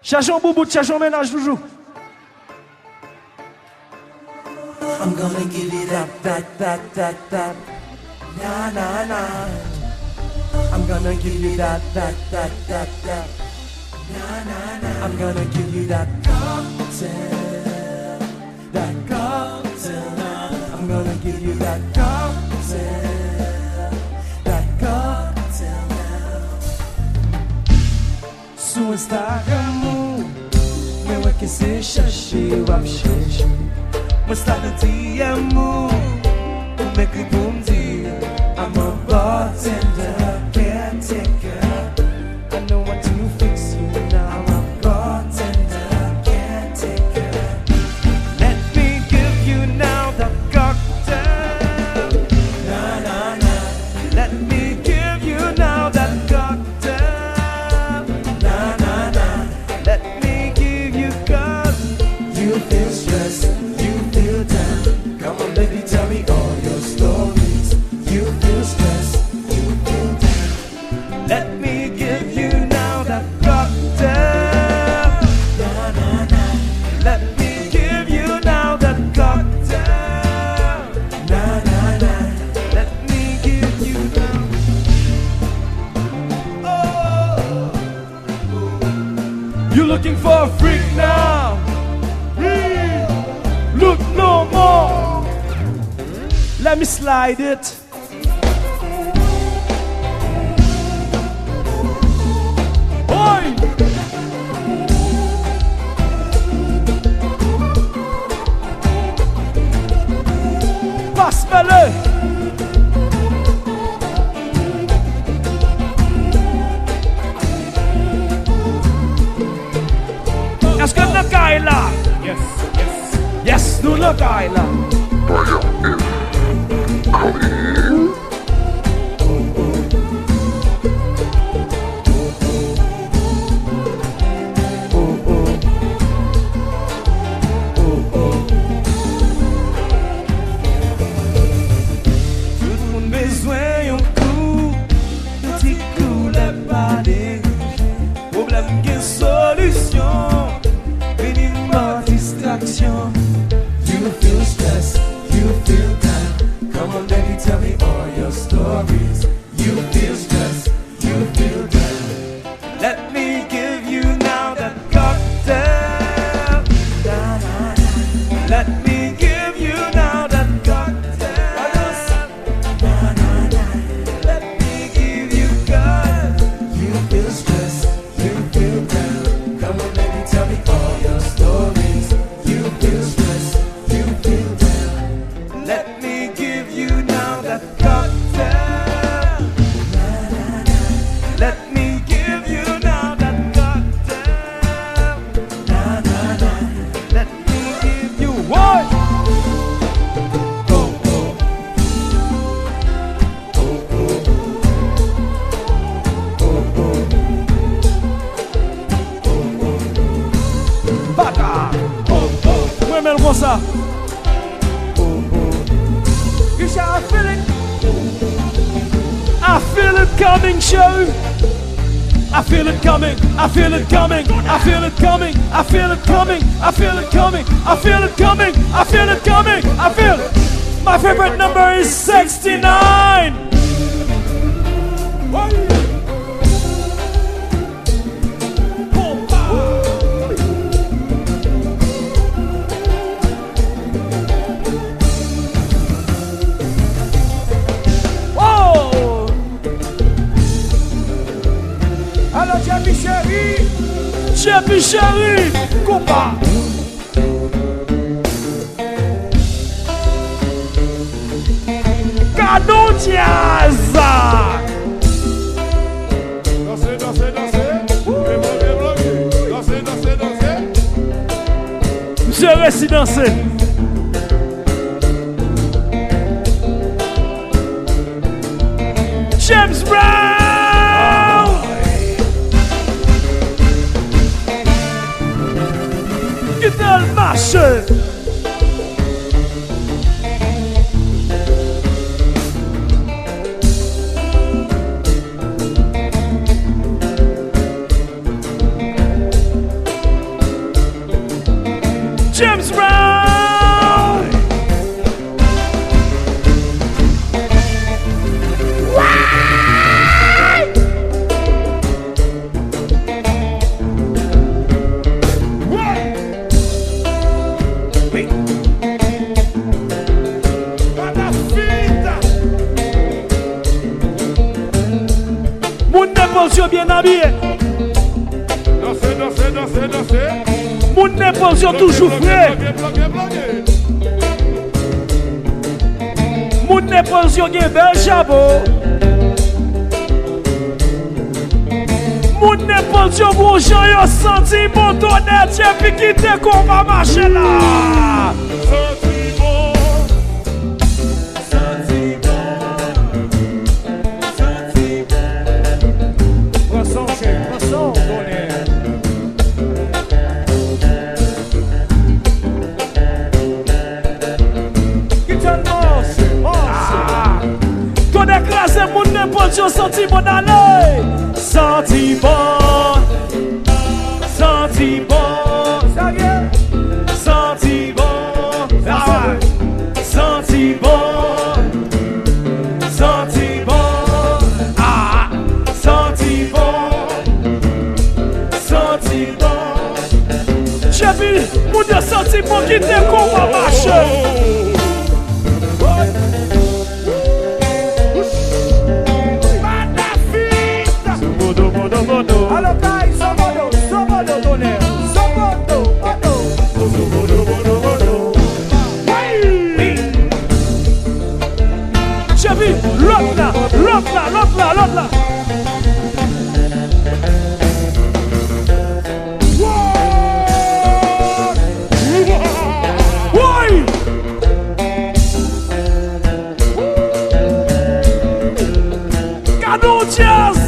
Chajon boubout, chajon ménage toujours. I'm gonna give you that, na na na. I'm gonna give you that, na na na. I'm gonna give you that cocktail, that cocktail. I'm gonna give you that cocktail, that cocktail now. Sou Instagram, meu é que se cherche, wap cherche. Moi start to DM, make it boom deal. I'm a bartender, caretaker. I know what to fix you now. I'm a bartender, caretaker. Let me give you now the cocktail. Na na na. Let me give you now that cocktail. Na na na. Let me give you 'cause you feel stressed. Come on, baby, tell me all your stories. You feel stressed, you feel down. Let me give you now that cocktail. Na na na. Let me give you now that cocktail. Na na na. Let me give you now. Oh, you looking for a freak now? Look no more. Let me slide it. Oi! Passe-le. Est-ce que le gars est là? Yes, yes. Yes, nous le gars est là. Tout le monde besoin d'un coup, petit coup de parler. Problème qui solution, minimum distraction. You feel stressed, you feel down. Come on, baby, tell me all your stories. You feel stressed, you feel down. Let me give you now that cocktail. Na, na, na. Let me give you now that cocktail. Na, na, na. Let me give you God. You feel stressed, you feel down. Come on, baby, tell me all your stories. You feel stressed, you feel down. Let me give you now that cocktail. Na, na, na. Let me give you now that cocktail. Na, na, na. Let me give you what? Oh, oh. Oh, oh. Oh, oh. Bata! Oh, oh. Women, what's up? You say, I feel it. I feel it coming, show. I feel it coming. I feel it coming. I feel it coming. I feel it coming. I feel it coming. I feel it coming. I feel it coming. I feel it. My favorite number is 69. Alors, Jeppy chéri, Konpa. Cadeau jazz. Dansez, dansez, dansez. Dansez, dansez, dansez. Je reste danser. James Brown. Qui dans le marché? bien habillé. Dansez, dansez, dansez, dansez. Moun n'épaule sont toujours frais. Moun n'épaule sont gen bel chapeau. Moun n'épaule sont bon gens yo senti bon tonnerre et puis quitter qu'on va marcher là. Senti bon. Senti bon. Senti bon. Ressent cher, ressent tonnerre. Ton écrasé, moun n'importe yo senti bon aller. Senti bon. Senti bon. Senti bon. Senti bon. Senti bon. Ah. Senti bon. Senti bon. J'ai vu moun de senti bon qui te comment marcher. Alors, guys, somodo, tonnerre. Somodo. J'ai vu l'autre là. Oui. Cadeau jazz.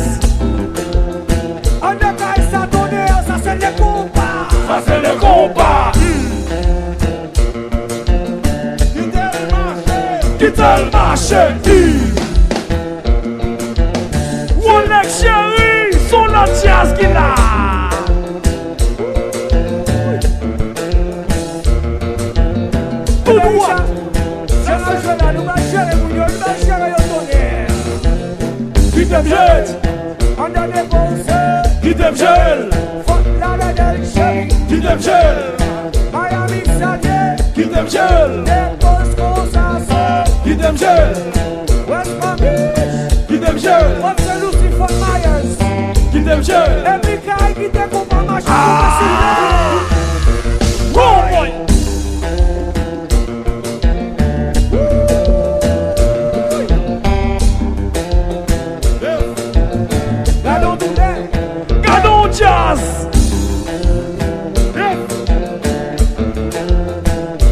Ça c'est le Konpa. Ça c'est le Konpa. Quitte le marché. Rolex chéri, son la jazz qui l'a. Tout droit. Qui t'aime jeune. Qui t'aime jeune. Qui t'aime jeune. Qui t'aime jeune. Qui t'aime jeune. Qui t'aime jeune. Qui t'aime jeune. Bon boy. Cadeau jazz.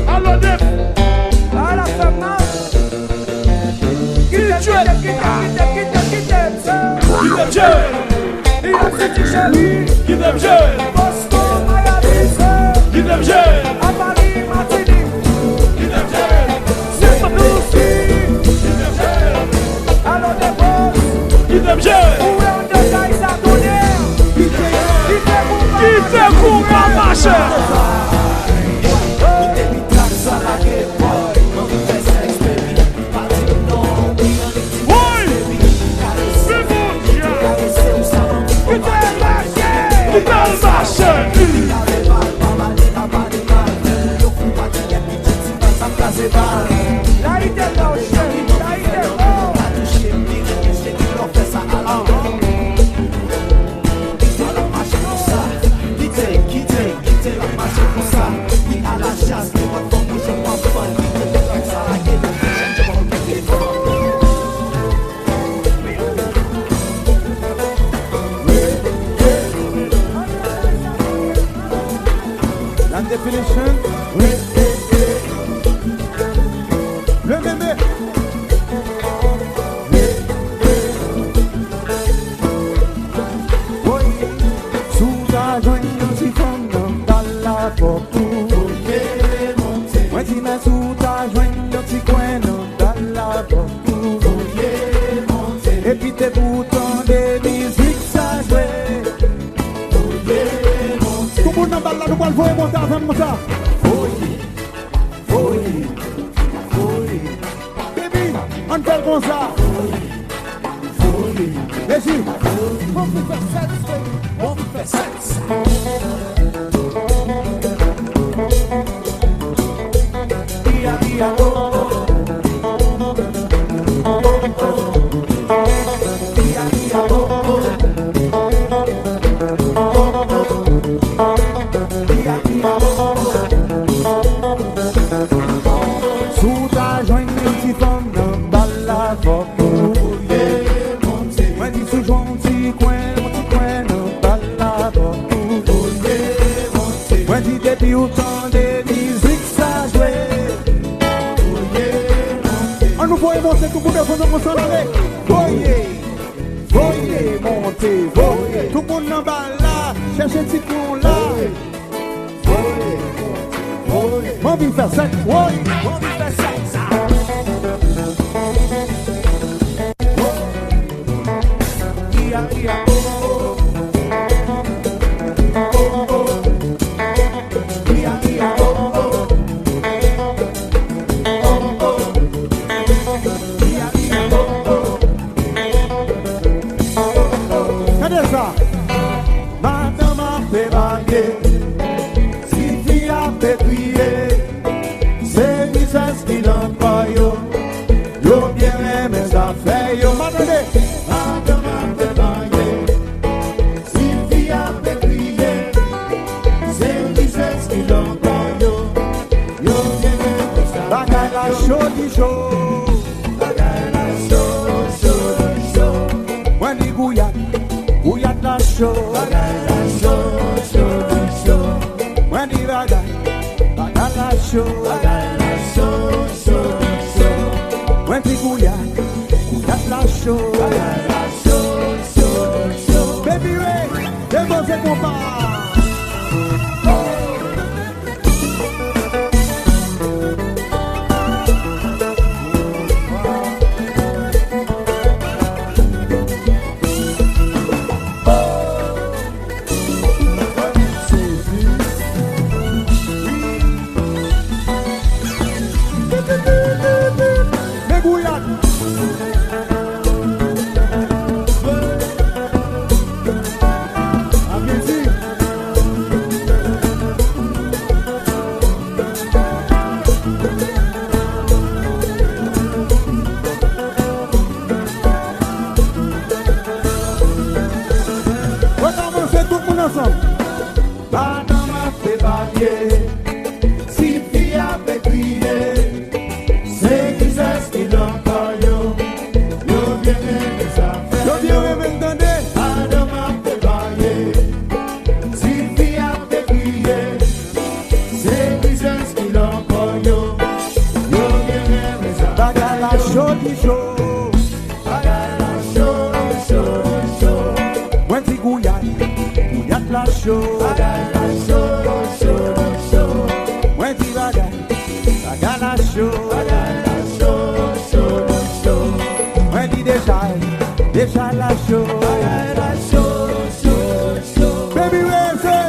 Alors, Def. Qui t'aime jeune. Qui t'aime jeune. Qui t'aime jeune. Qui t'aime jeune. C'est pas nous. Qui t'aime jeune. Qui te court à marcher. Definition. Le mémé. Sous la jointe, si femme dans la porte. Moi, si mets sous ta jointe, si coin dans la porte. Et puis tes boutons de musique, ça jouait. Tout le monde dans la nous va le voir monter avant de ça. Baby, on fait comme ça. Léger. On peut faire cette. Si autant de musique ça jouait. On nous voyait monter tout le monde pour nous s'enlever. Voyez monter, voyez. Tout le monde en bas là, cherchez un petit con là. Mon vie fait ça, voyez. Mon vie fait ça. Madame a fait baguer, si fille a fait crier, c'est Misès qui l'envoie yo bien mes affaires yo. Madame a fait baguer, si fille a fait crier, c'est Misès qui l'envoie yo bien mes affaires. Bagaille la chaud du chaud, bagaille la chaud, Wendy Gouillat. Gouillat la show, bagaille la show. Wendy bagaille la show, Wendy Gouillat la show, Baby Ray, déposez Konpa. Madame a fait baguer, si fille a fait crier, c'est Misès qui l'envoie yo bien mes affaires. Yo bien m'entendez? Madame a fait baguer, si fille a fait crier, c'est Misès qui l'envoie yo bien mes affaires. Bagaille la chaud du chaud, bagaille la chaud, Wendy Gouillat la show, bagaille la show, Wendy bagaille la show, Wendy déjà la show, bagaille la show, Baby Ray, say.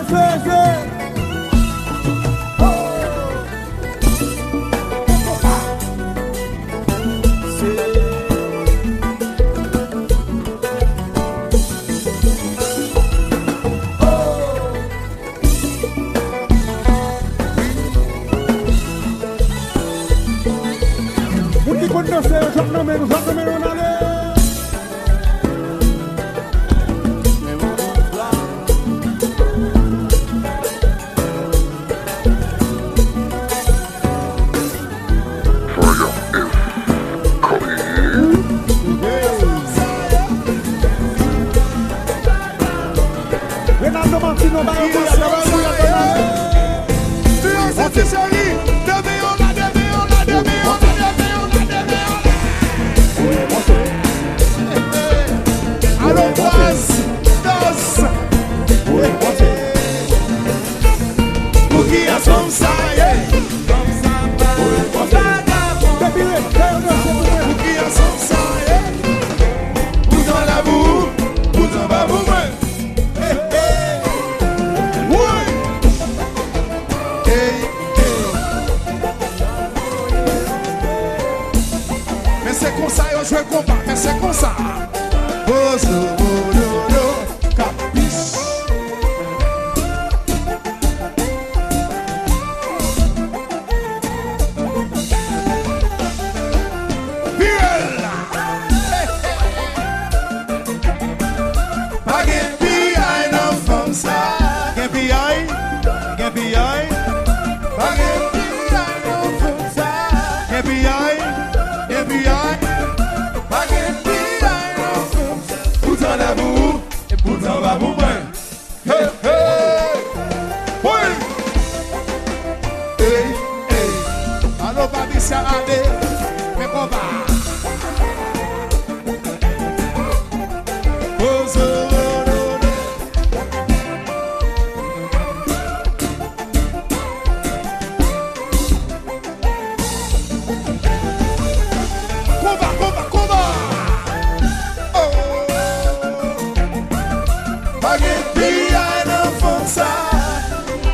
piaille dans fond ça.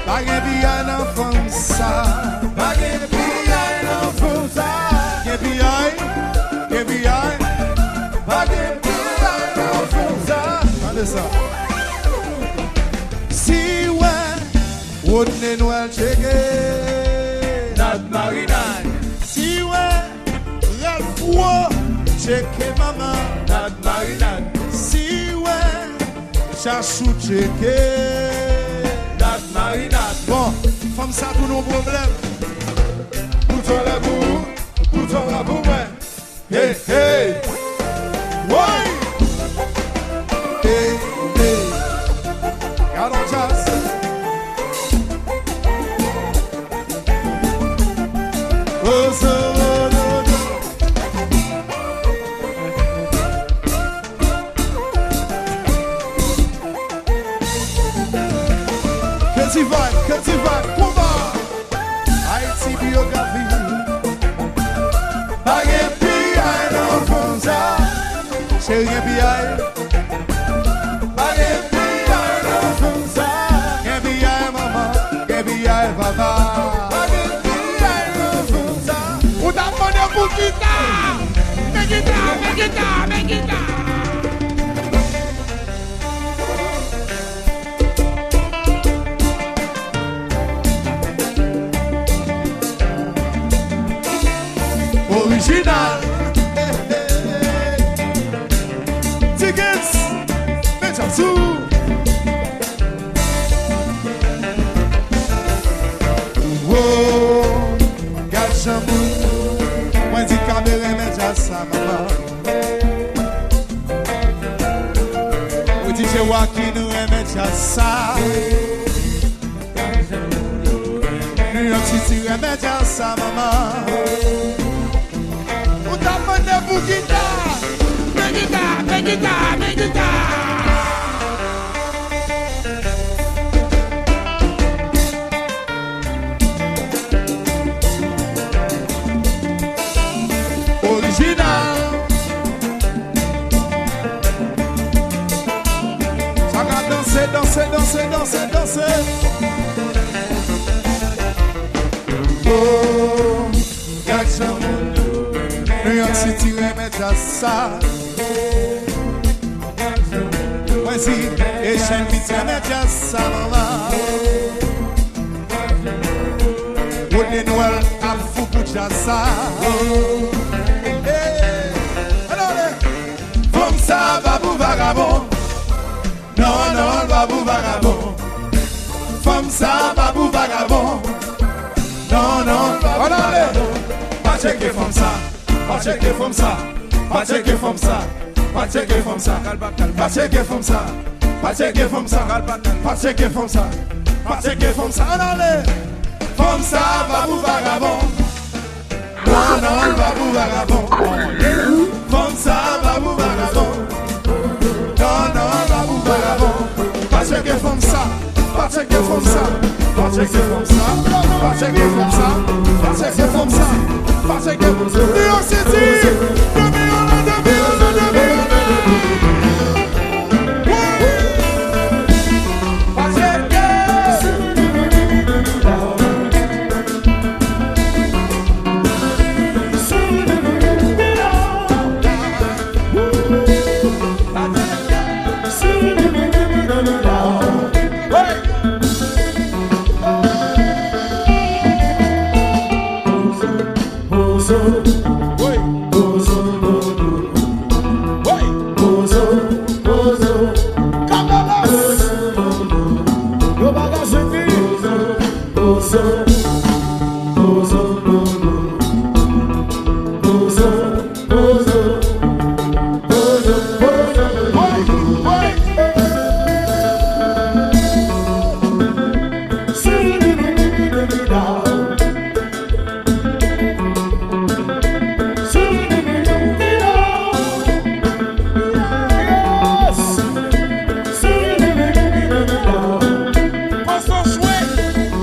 Pas de piaille dans fond ça. Pas de piaille dans fond ça. Que piaille. Pas de piaille dans fond ça. Regardez ça. Si ouais, on est noir checké. Not marinade. Si ouais, Ralph checké maman. Not marinade. Si ouais, chachou checké. Not marinade. Bon, femme ça pour nos problèmes. Bouton la boue, ouais. Hey, hey. Ouais. Hey, hey. Regarde en jazz. Oh, so, Cultivate, Konpa. Haïti biographie. Pas de piaille dans fond ça. C'est rien piaille. Pas de piaille dans fond ça. Rien piaille maman, rien piaille papa. Pas de piaille dans fond ça. Ou t'a demandé pour guitare. Mais guitare. Original. Tickets. Mettre en dessous. Oh, gâte jambou. Moi dis caméra mettre à ça maman. Moi dis je vois qui nous remettre à ça. New York City remettre à ça maman. Pour guitare, mais guitare. Original. Ça va danser. Oh, Jackson. New York City remettre à ça. Moi si, et chaîne vite remettre à ça maman. On est noir à fou pour ça. Comme ça, babou vagabond. Non, babou vagabond. Comme ça, babou vagabond. Non, babou vagabond. Pas checker comme ça. Pas checker comme ça, pas checker comme ça, pas checker comme ça, pas checker comme ça, pas checker comme ça, pas checker comme ça, pas checker comme ça, allez, comme ça, babou vagabond, non, babou vagabond, comme ça, babou vagabond, non, babou vagabond, pas checker comme ça, pas checker comme ça, pas checker comme ça, pas checker comme ça, pas checker comme ça. Parce que New York City,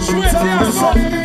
Chouette,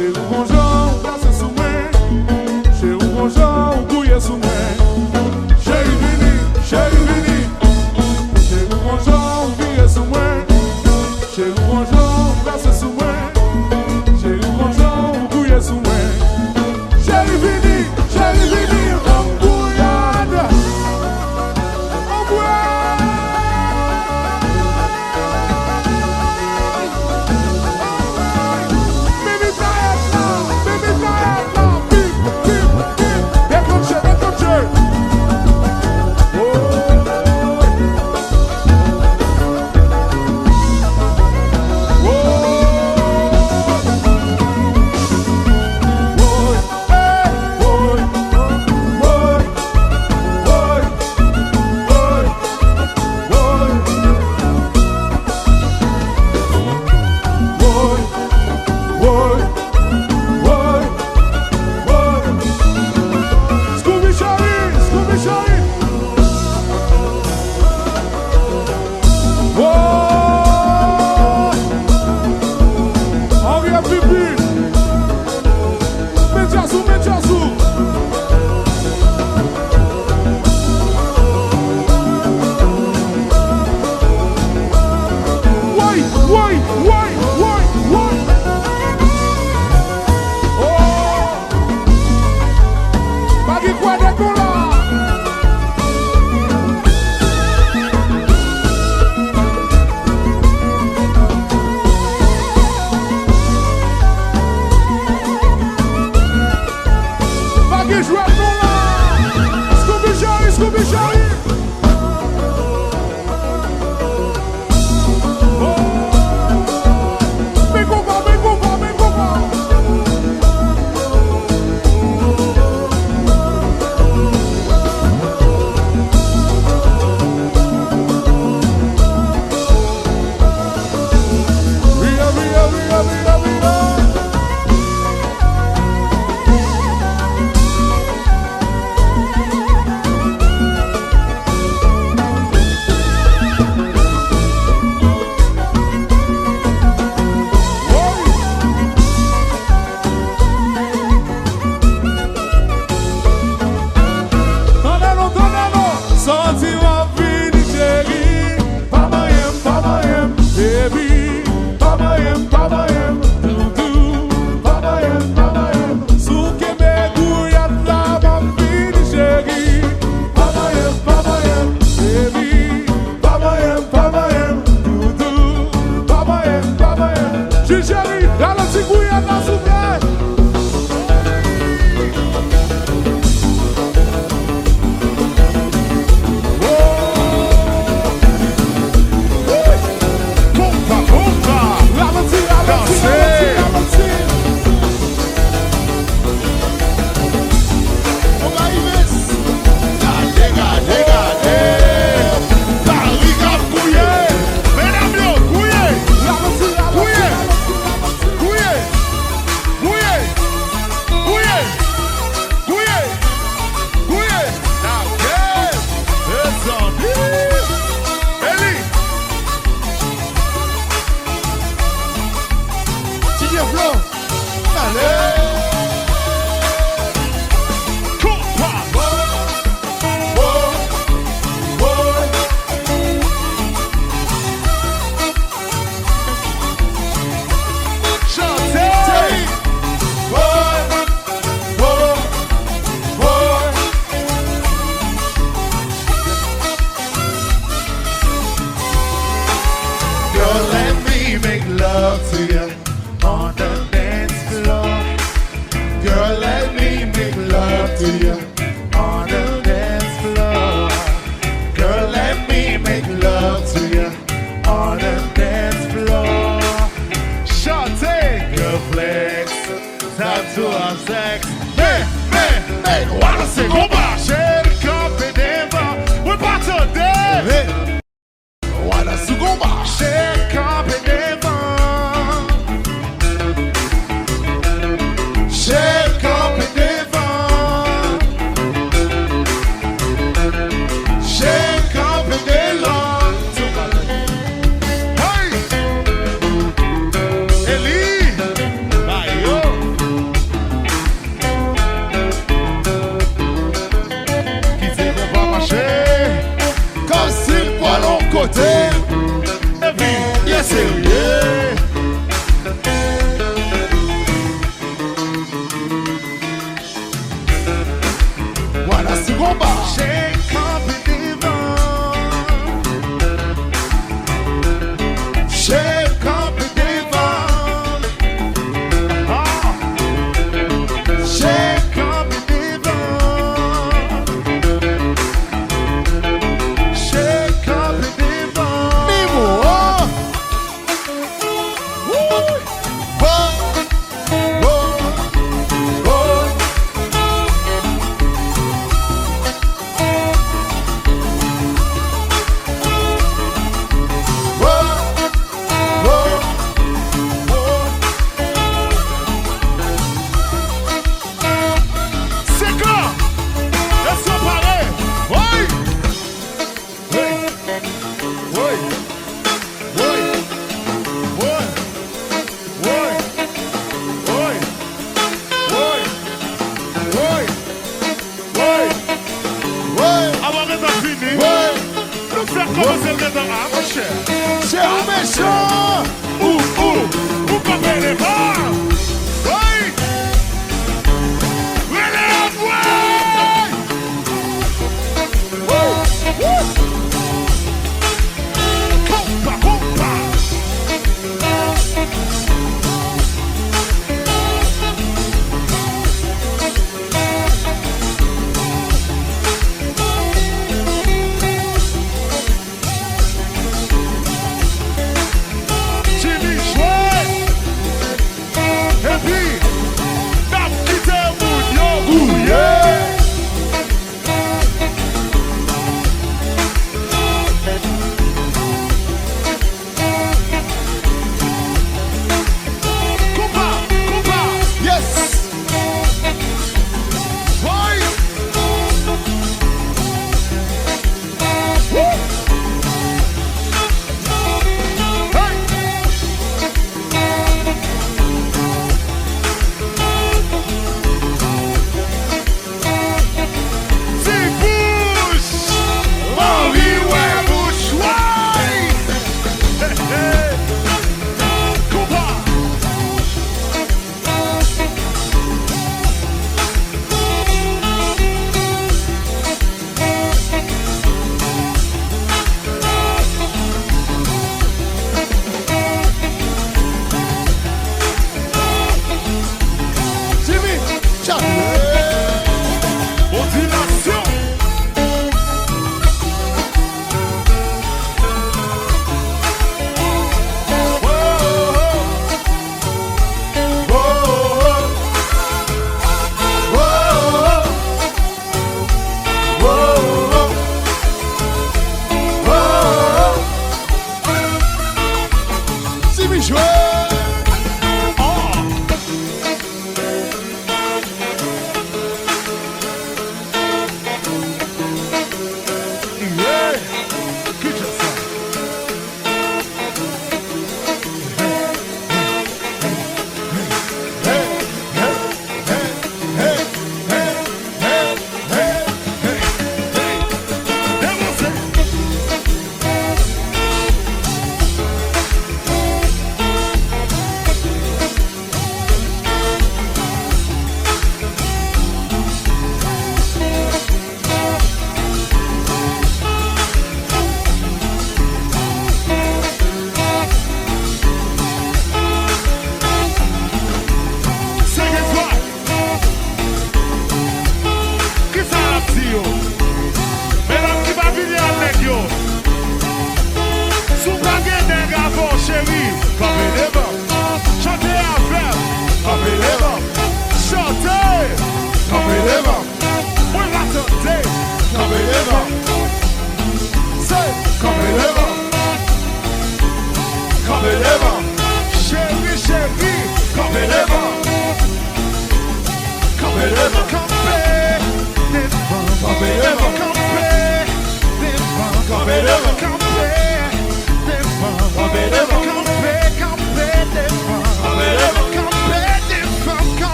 Chez vous bonjour, placez sous moi. Chez vous bonjour, bouillez sous moi. Chérie Vini, chérie Vini. Chez vous bonjour, bouillez sous moi. Chez vous bonjour, placez sous moi. Chez vous bonjour, bouillez sous moi. Chérie Vini, en bouillade. En bouillade. Baby Diet now, bip, bip, bip. Déclenché. Scooby Charlie. Henri a pipi. Metchassou. Why? Oh! Bagi quoi de cola? Bagi jouer cola. Scooby Charlie. Big Konpa. Ria. Tonelo. Sentiment fini, chérie. Pamayem, baby. Pamayem. Doudou. Pamayem. Souke me gouillat la mam fini, chérie. Pamayem, baby. Pamayem. Doudou. Pamayem. Chérie, dans le petit gouillat la soupe.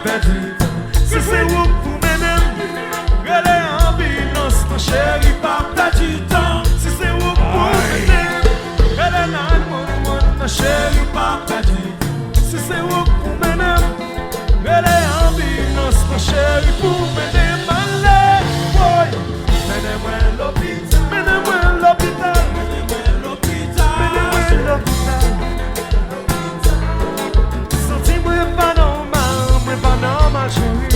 perdu. Si c'est où pour mener, elle est ambulance, mon chéri, pas perdu temps. Si c'est où pour mener, elle est là, mon chéri, pas perdu. Si c'est où pour mener, elle est ambulance, mon chéri, pour mener malais. Menez-moi l'hôpital, menez-moi l'hôpital, menez-moi l'hôpital, menez-moi l'hôpital. Senti-moi pas normal, chéri.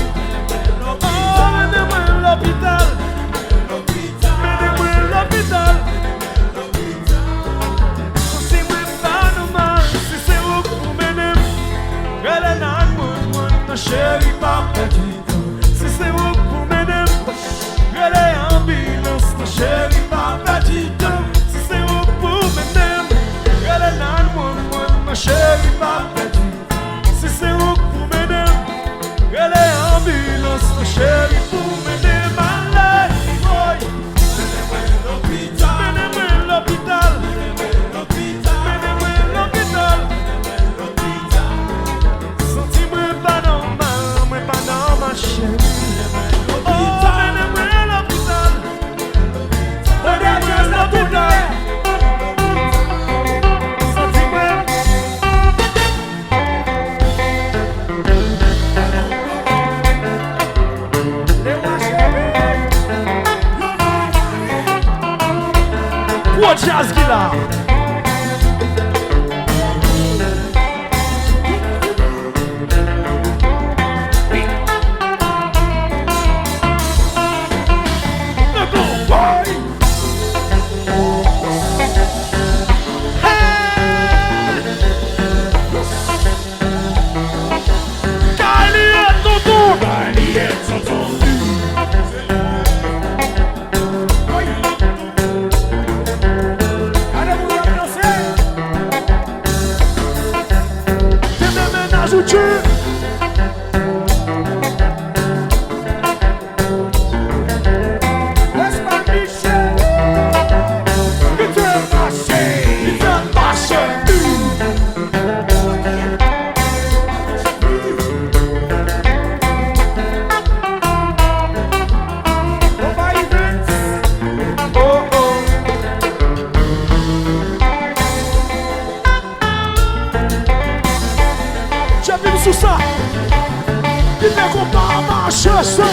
Oh, menez-moi l'hôpital, menez-moi l'hôpital. Senti-moi pas normal, si c'est où pour mener. Elle est là, mon chéri, pas perdu. Si c'est où pour mener. Elle est ambulance, mon chéri, pas perdu temps. Si c'est où pour mener. Elle est là, mon chéri, pas perdu. Si c'est où pour mener. Elle est ambulance, mon chéri, pour mener malade. Menez-moi l'hôpital, menez-moi l'hôpital, menez-moi l'hôpital, menez-moi l'hôpital. Senti-moi pas normal, chéri. Jazz Gila. Sous ça, il fait qu'on part marcher ça.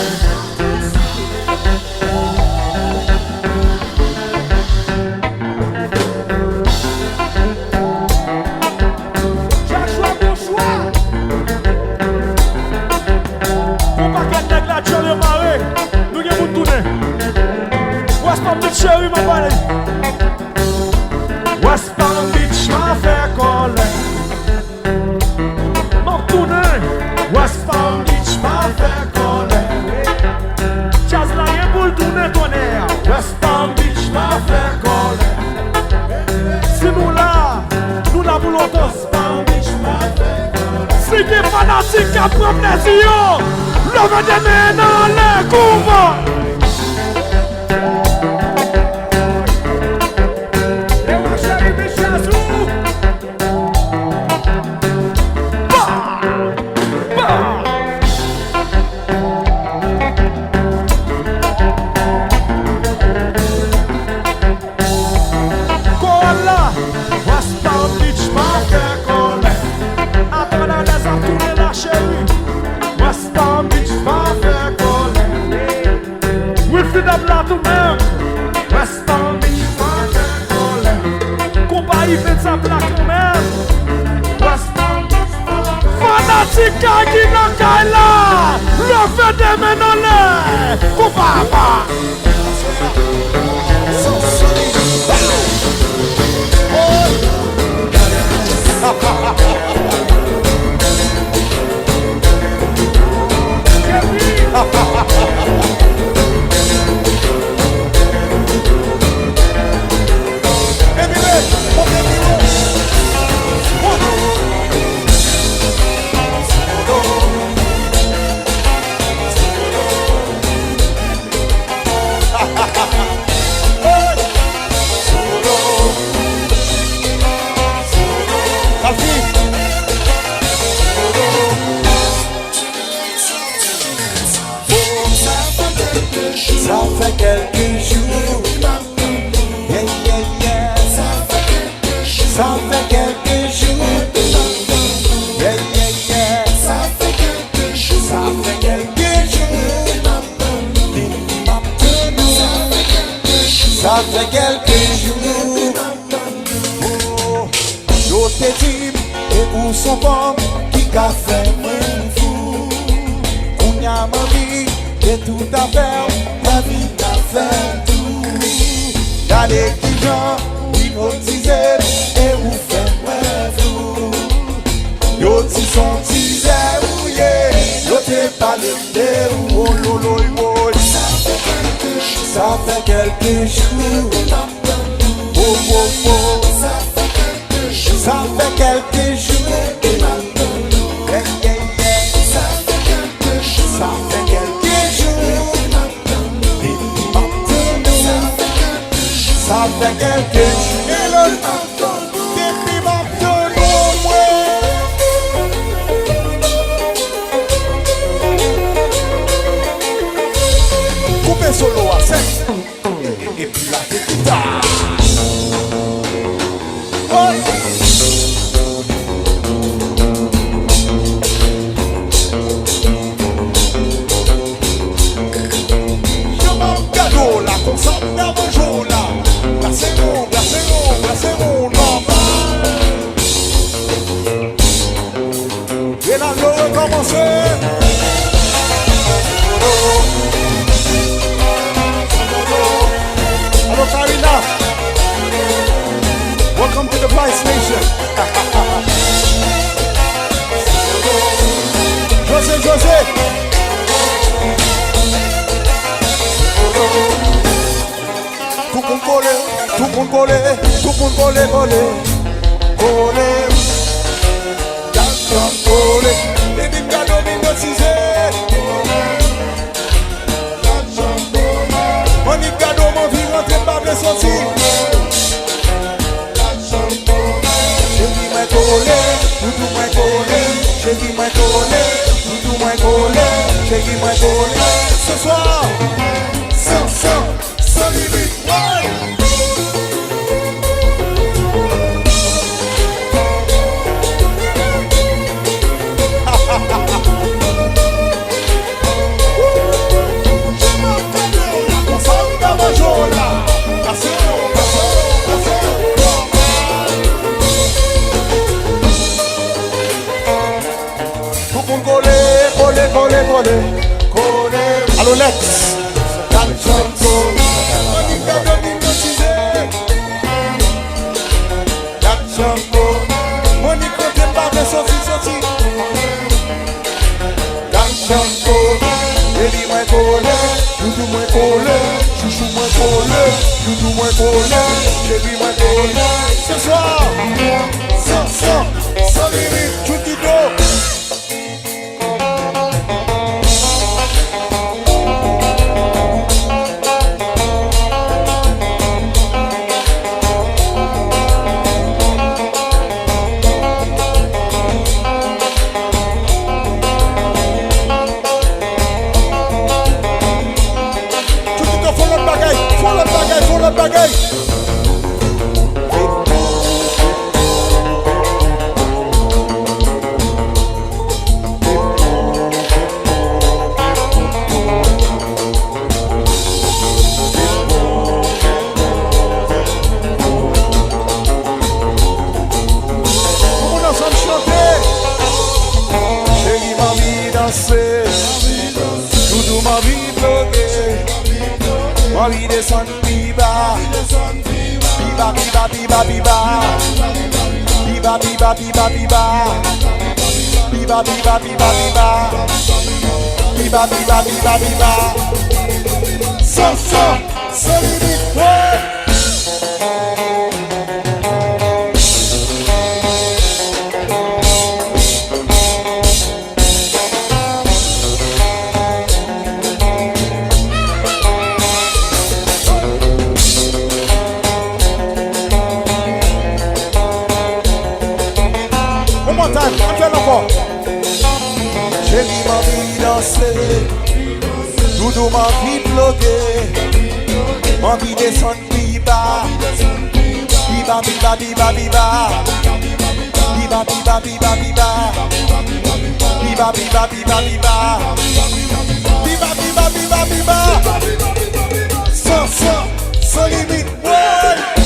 Chaque choix, bon choix. Konpa qu'elle nègre la tchèle marée, nous y avons tourné. West Palm Beach, chérie, ma parole. West Palm Beach, m'a fait coller. West Palm Beach m'a fait connaître. Jazz là y'a pour le tourner tonnerre. West Palm Beach m'a fait connaître. Si nous là, nous la pour longtemps. West Palm Beach m'a fait connaître. Si t'es fanatique à prendre les yeux, levez des mains dans les couvents. Fanatique qui n'a qu'à là, le fait des mains dans l'air, Konpa. Ça fait quelques jours. Yeah, yeah, yeah. Ça fait quelques jours. Ça fait quelques jours. Yeah, yeah, yeah. Ça fait quelques jours. Ça fait quelques jours. Ça fait quelques jours. Oh, yo te dis, et pour son femme qui a fait moins fou. On y a ma vie, et tout à faire, ta vie t'a fait tout. Y'a des qui gens, hypnotisés, et vous faites moins fou. Yo ti son tisé, ouye, yo te parlé de ou, oh lolo, boy. Ça fait quelques jours. Oh, oh, oh. Ça fait quelques jours. Ça fait quelques jours. Yeah, yeah, yeah. Ça fait quelques jours. Ça fait quelques jours. Ça fait quelques jours. Depuis maintenant, moi. Coupez solo à 5. Et puis la guitare. Je m'en cadeau là, qu'on s'en a bonjour là. Placez-vous, placez-vous, placez-vous, normal. Et là, je recommence. Hello, Karina. Welcome to the Vice Nation. José, José. Tout le monde collé, tout le monde collé, tout le monde collé, collé, collé. D'accord, collé. Les big cadeaux, hypnotisés. On y cadeau, mon vie, rentrez pas bien sorti. J'ai dit moi collé, tout moi collé. J'ai dit moi collé, tout moi collé. J'ai dit moi collé. Ce soir, sans limite, ouais. Allô Lex. Ce soir, sans limite, tout qui doit. Ma vie descend biba, biba, biba, biba, biba, biba, biba, biba, biba, biba, biba, biba, biba, biba, biba, biba, biba, sans limite, ouais. J'ai mis ma vie danser, Doudou m'envie de bloquer, m'envie de descendre biba, biba biba biba biba, biba biba biba biba, biba biba biba biba, biba biba biba biba, sans limite, ouais.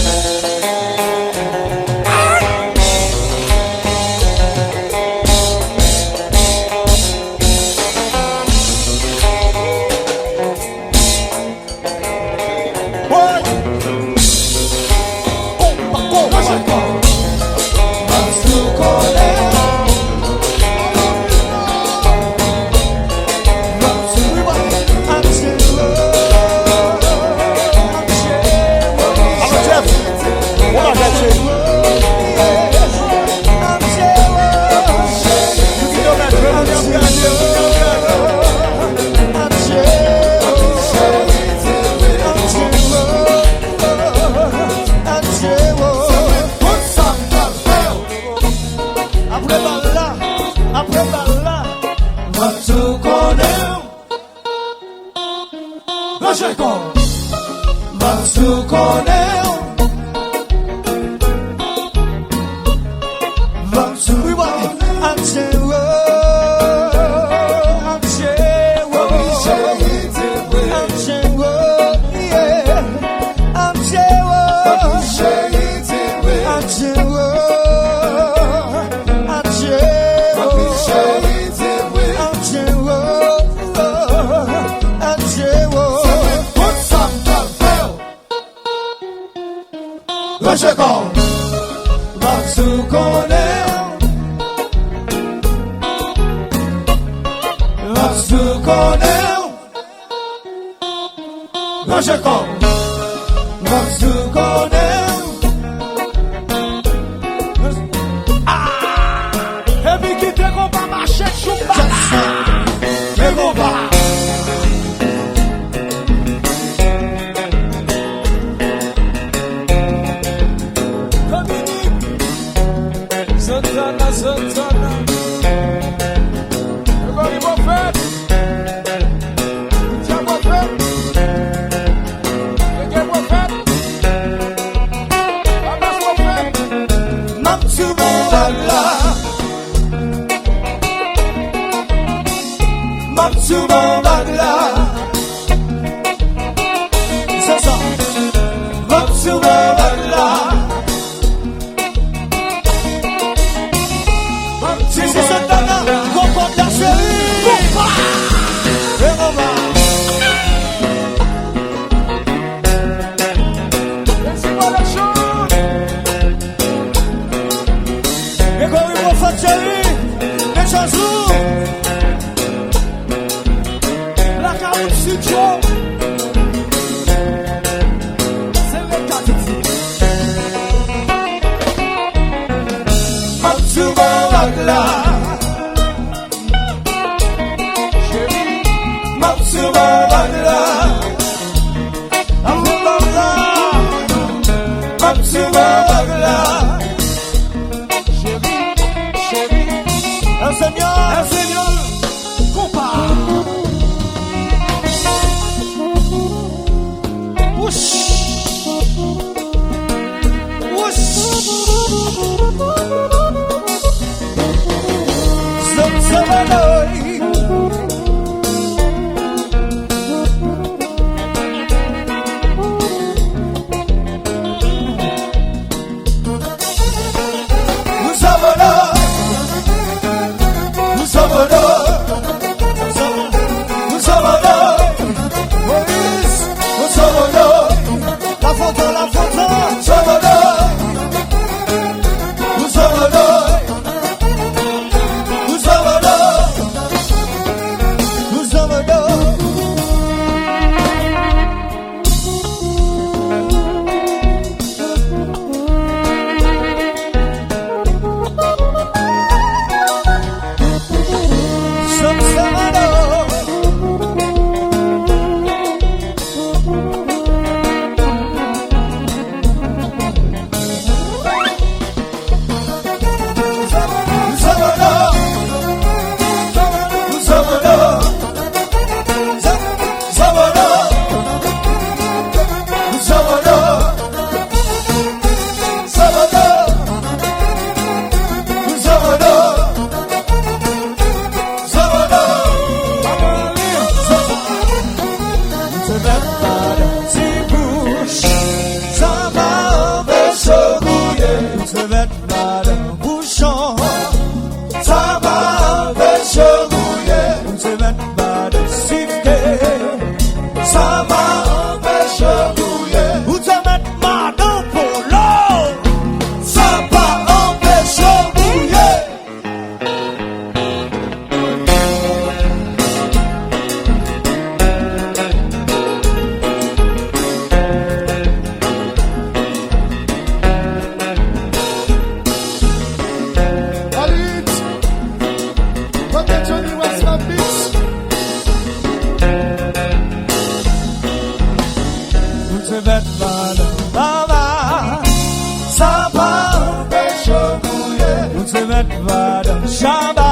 Chamba,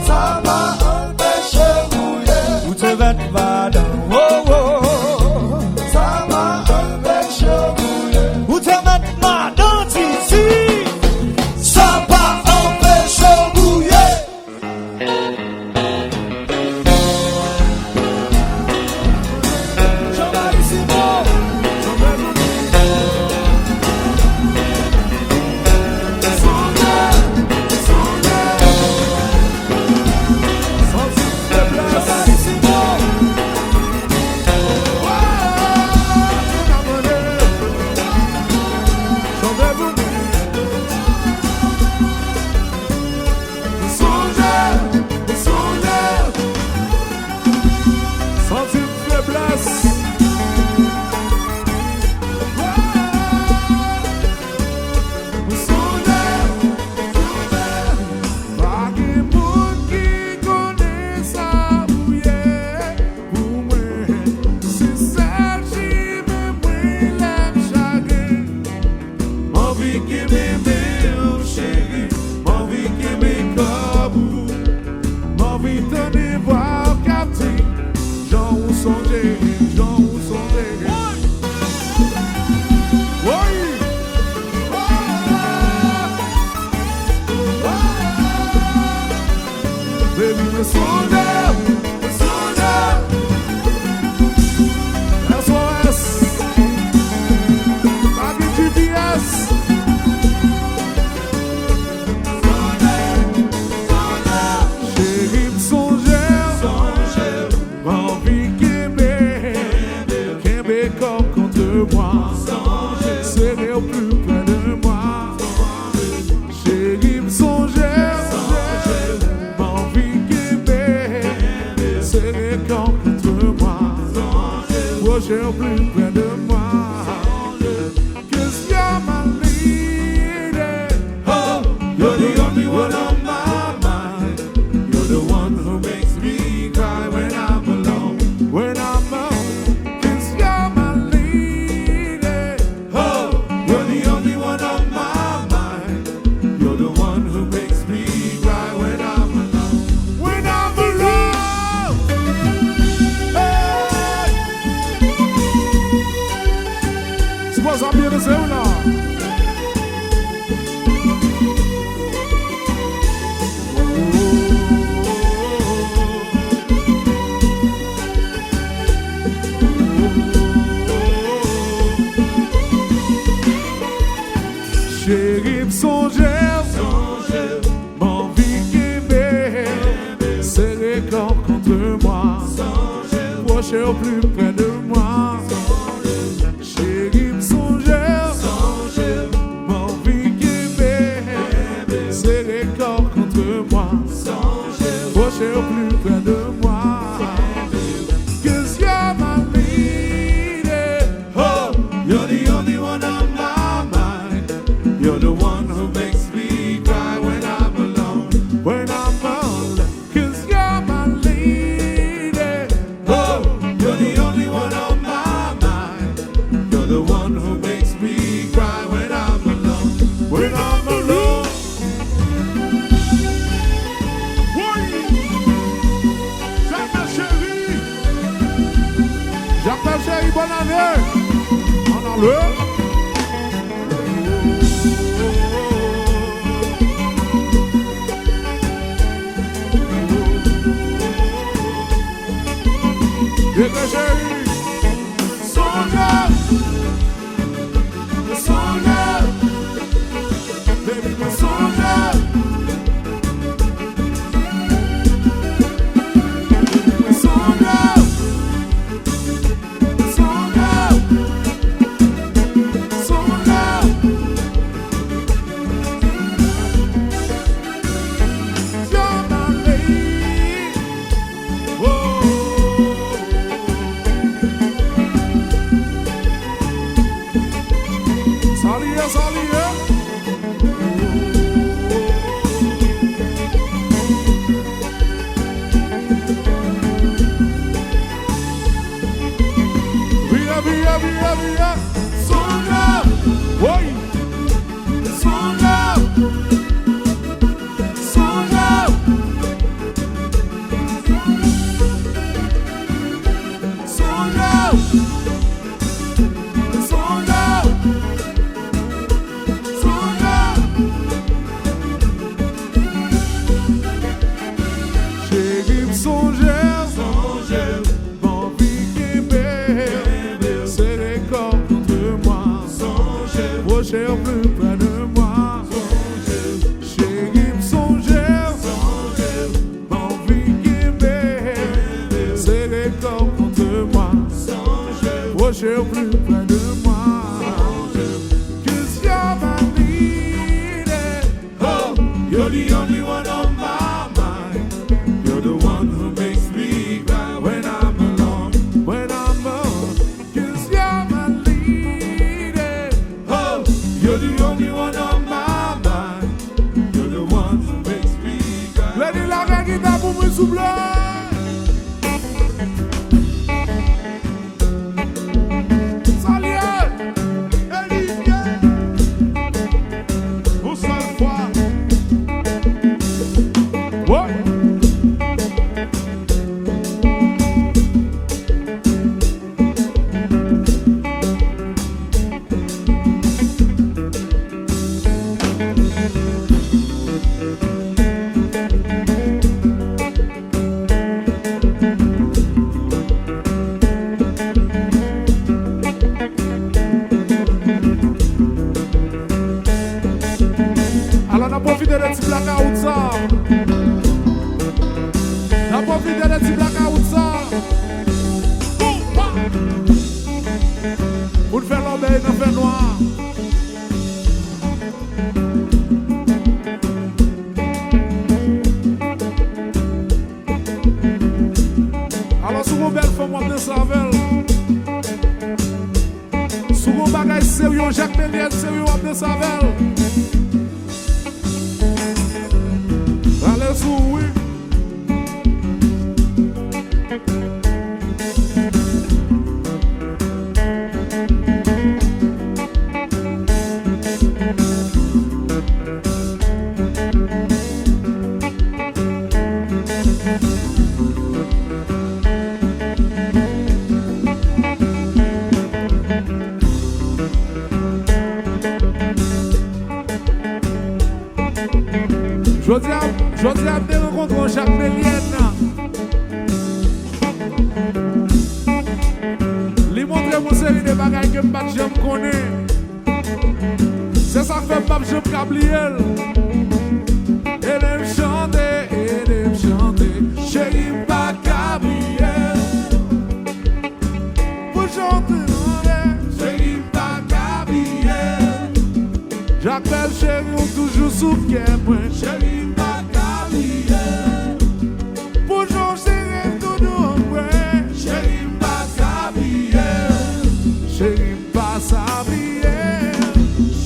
ça m'a empêché mouiller. Où te vas madame, oh oh. Ça m'a empêché mouiller. Où te vas madame, ici. Ça m'a empêché mouiller. Au plus près de moi, chérie, me songeur, m'envie qu'aimer, serrer corps contre moi, proche au plus près de moi, 'cause you're my lady, oh, you're the only one on my mind, you're the one who makes me cry when I'm alone, when I'm alone, 'cause you're my lady, oh. You're the only one on my mind. You're the one who makes me cry when I'm alone. When I'm alone. J'appelle chérie. J'appelle chérie, bonne année. On a le. Likez chérie. So souffle. Je dis à me rencontrer Jacques Mélienne. Lui montrer mon série de bagailles que je me connais. C'est ça que fait pas je me cabliel. Et de me chanter, chérie pas cabriel. Pour chanter, chérie pas cabriel. J'appelle chérie, on toujours sous moi. Chérie pas cabriel. Pour chanter, tout nous, chérie pas cabriel. Chérie pas cabriel.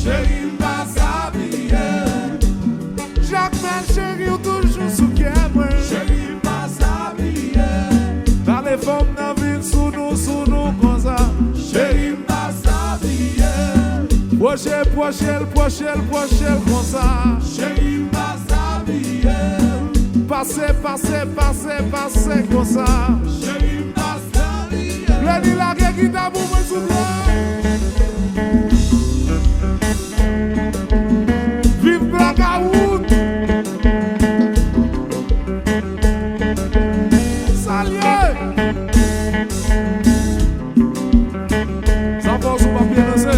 Chérie pas cabriel. J'appelle chérie, on toujours sous moi. Chérie pas cabriel. Dans les femmes dans la ville, sous nous comme ça. Chérie pas cabriel. Prochelle comme ça. Chérie pas cabriel. Passez comme ça. Chérie pas cabriel. L'année la guerre qui t'a pour me souffler. Vive Blackout. Salut. Ça passe ou pas bien lancé.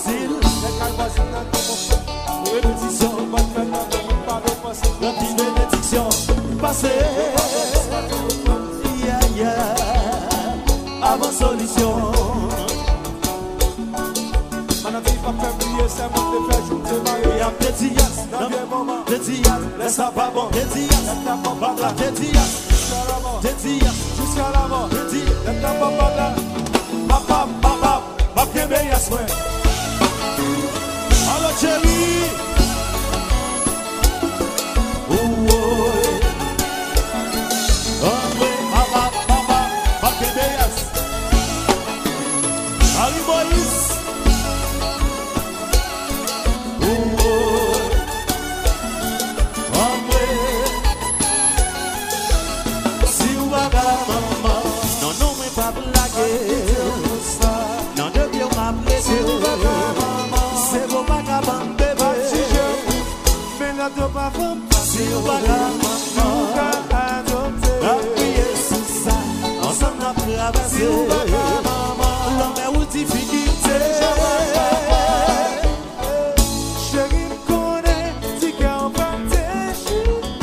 facile. Répétition, la petite bénédiction. Passé, avant solution. Et un petit yas, petit yas, laisse ça pas bon, petit yas, petit yas, jusqu'à la mort, petit papa, kebe yas, ouais. Alors chérie, papa, kebe yas. Allez Moïse. Si ou baga maman, a prié sous ça, ensemble a traversé. Si ou baga maman, l'homme ou difficulté. Chérie me connaît, dit qu'on va déchirer.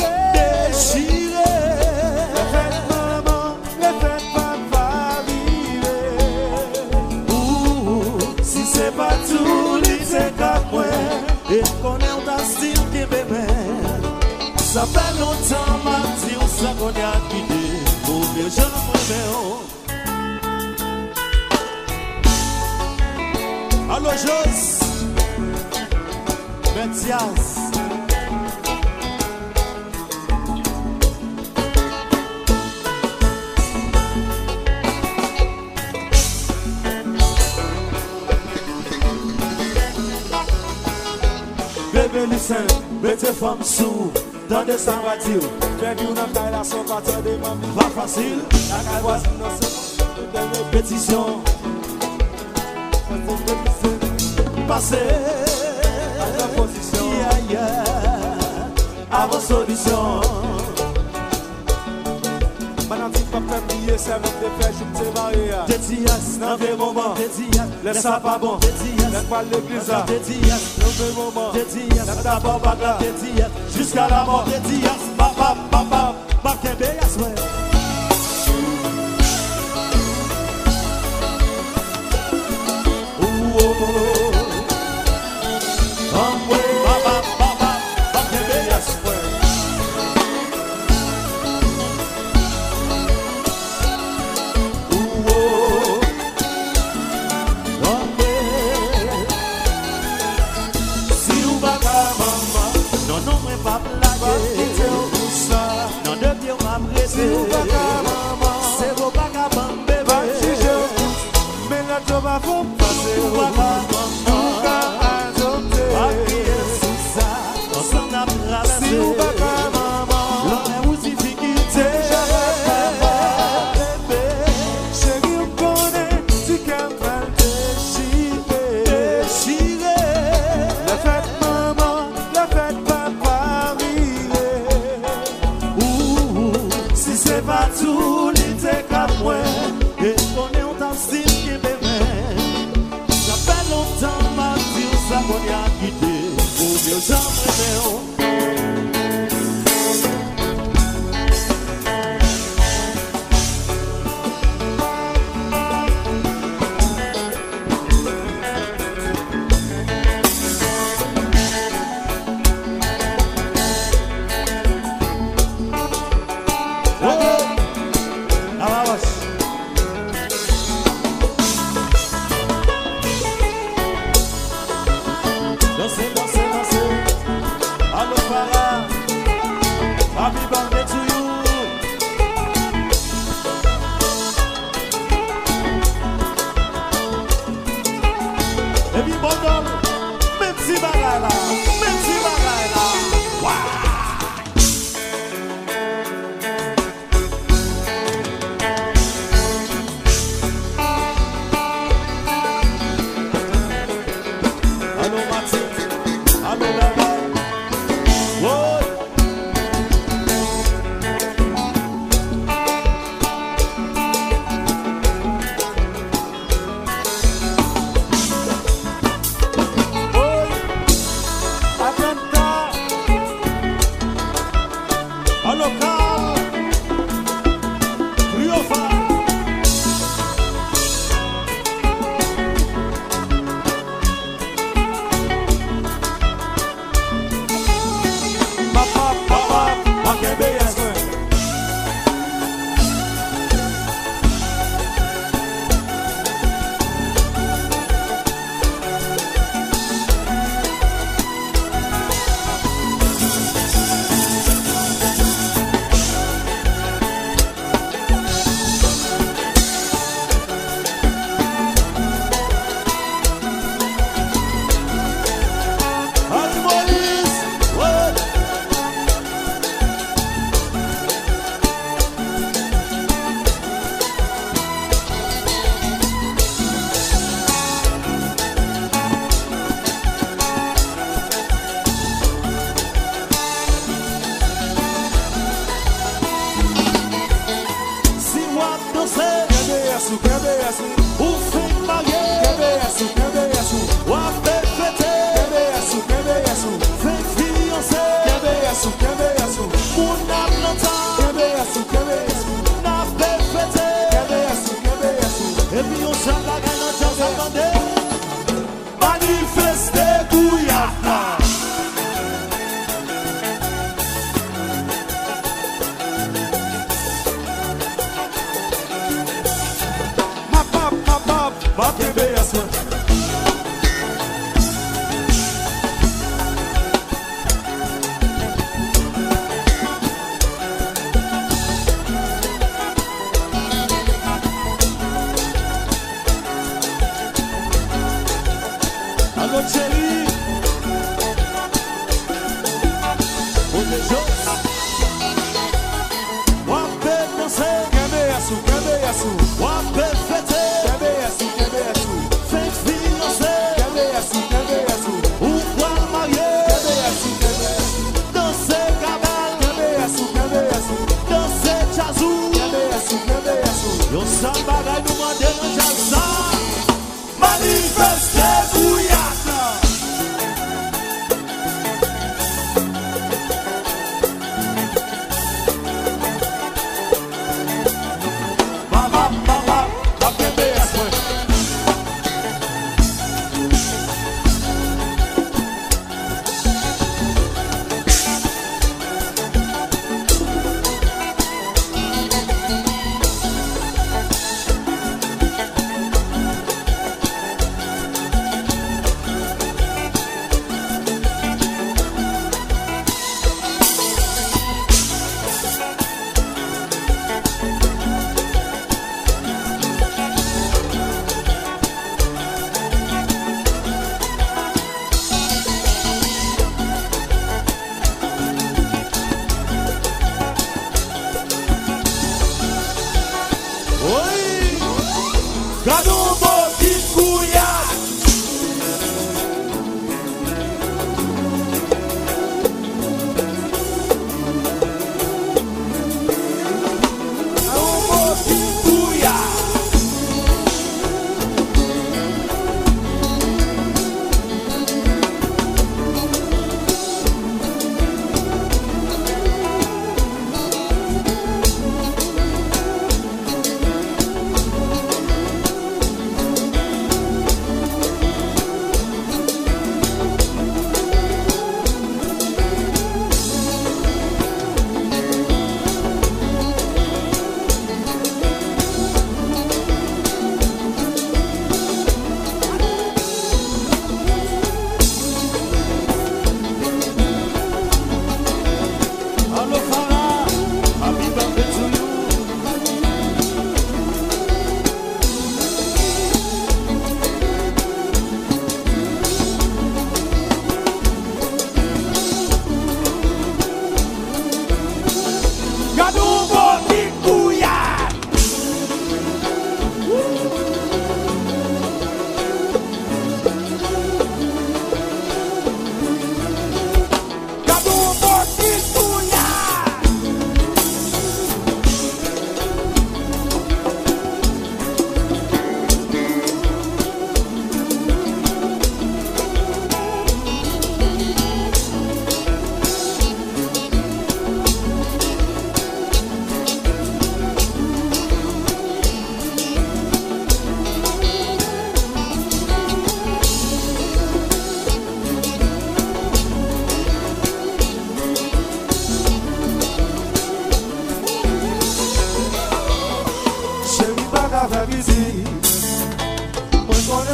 Les fêtes maman, les fêtes papa arriver. Si c'est pas tout, c'est comme moi. Et qu'on est dans style qui bébé. Ça fait longtemps, ma dit, on s'est connu à quitter. Pour mieux, je me Allo, Jos, Mathias. Bébé Lucien, mettez femme sous. Dans des sangs voitures, j'ai vu une taille la son partir de mamie. Pas facile, la caille voisine dans ce répétition. Passé, à la position, avant solution. Maintenant, tu peux pas prier, c'est même de faire, je me marié. Dédias, dans des moments, laisse ça pas bon. Laisse pas l'église là. Dédias, dans des moments, laisse ta barbe là. Dédias, jusqu'à la mort. Dédias, papa, kebe yas, ouais. C'est vos vagabonds bébé. Mais la job a faut passer au vagabond. Si vous vagabond, l'homme est aussi difficulté. Chérie, on connaît, tu qu'as mal déchiré. La fête maman, la fête papa arrivée. Si c'est pas tout, l'été qu'à moi. Et qu'on est en temps style qui bébé. Ça fait longtemps, ma vie, ça qu'on y a quitté. Pour mieux j'en préfère.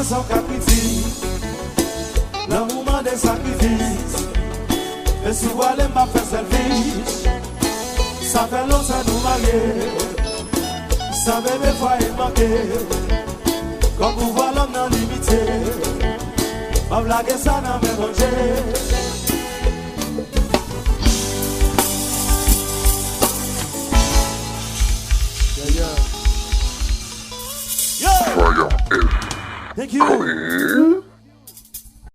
Son caprici, le moment des sacrifices. Et si vous allez m'a faire selfish, ça fait longtemps nous marier. Ça fait des fois il manquer. Comme vous voyez l'homme non limité, ma blague ça n'a même mangé. Fire is Thank you. coming.